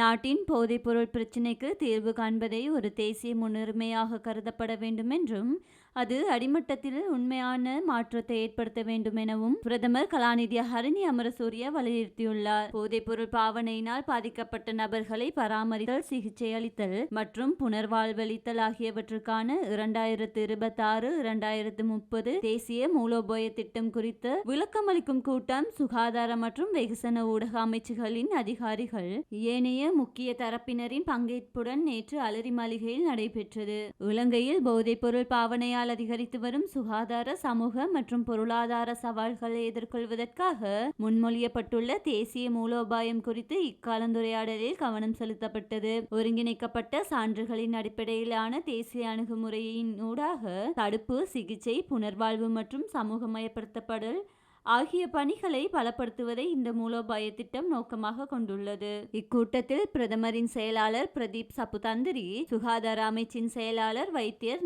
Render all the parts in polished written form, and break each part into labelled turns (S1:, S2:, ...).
S1: நாட்டின் போதைப்பொருள் பிரச்சினைக்கு தீர்வு காண்பதை ஒரு தேசிய முன்னுரிமையாக கருதப்பட வேண்டும் என்றும் அது அடிமட்டத்தில் உண்மையான மாற்றத்தை ஏற்படுத்த வேண்டும் எனவும் பிரதமர் கலாநிதி ஹரிணி அமரசூரிய வலியுறுத்தியுள்ளார். போதைப்பொருள் பாவனையினால் பாதிக்கப்பட்ட நபர்களை பராமரித்தல், சிகிச்சை அளித்தல் மற்றும் புனர்வாழ்வளித்தல் ஆகியவற்றுக்கான 2026-2030 தேசிய மூலோபாய திட்டம் குறித்த விளக்கமளிக்கும் கூட்டம் சுகாதார மற்றும் வெகுசன ஊடக அமைச்சுகளின் அதிகாரிகள் ஏனைய முக்கிய தரப்பினரின் பங்கேற்புடன் நேற்று அலரி மாளிகையில் நடைபெற்றது. இலங்கையில் போதைப்பொருள் பாவனையால் அதிகரித்து வரும் சுகாதார, சமூக மற்றும் பொருளாதார சவால்களை எதிர்கொள்வதற்காக முன்மொழியப்பட்டுள்ள தேசிய மூலோபாயம் குறித்து இக்கலந்துரையாடலில் கவனம் செலுத்தப்பட்டது. ஒருங்கிணைக்கப்பட்ட சான்றுகளின் அடிப்படையிலான தேசிய அணுகுமுறையின் ஊடாக தடுப்பு, சிகிச்சை, புனர்வாழ்வு மற்றும் சமூகமயப்படுத்தப்படல் ஆகிய பணிகளை பலப்படுத்துவதை இந்த மூலோபாய திட்டம் நோக்கமாக கொண்டுள்ளது. இக்கூட்டத்தில் பிரதமரின் செயலாளர் பிரதீப் சப்புதந்திரி, சுகாதார அமைச்சின் செயலாளர் வைத்தியர்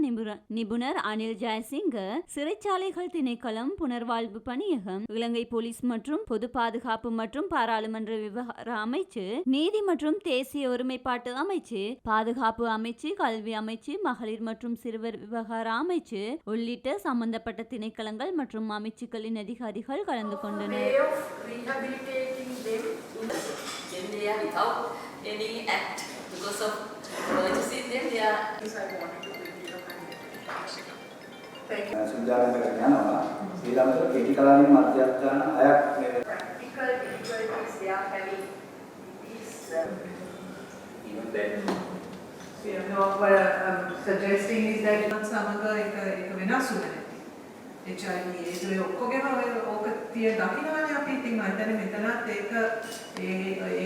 S1: நிபுணர் அனில் ஜெயசிங்க, சிறைச்சாலைகள் திணைக்களம், புனர்வாழ்வு பணியகம், இலங்கை போலீஸ் மற்றும் பொது பாதுகாப்பு மற்றும் பாராளுமன்ற விவகார அமைச்சு, நீதி மற்றும் தேசிய ஒருமைப்பாட்டு அமைச்சு, பாதுகாப்பு அமைச்சு, கல்வி அமைச்சு, மகளிர் மற்றும் சிறுவர் விவகார அமைச்சு உள்ளிட்ட சம்பந்தப்பட்ட திணைக்களங்கள் மற்றும் அமைச்சுக்களின் அதிகாரிகள் கலந்து கொண்டனர்.
S2: Suggesting is that සමග එක වෙනස් වෙනවා. HIV AIDS ඔය ඔක්කොගෙම ඔය ඕක තිය දකින්නවානේ අපි. ඉතින් මම හිතන්නේ මෙතනත් ඒක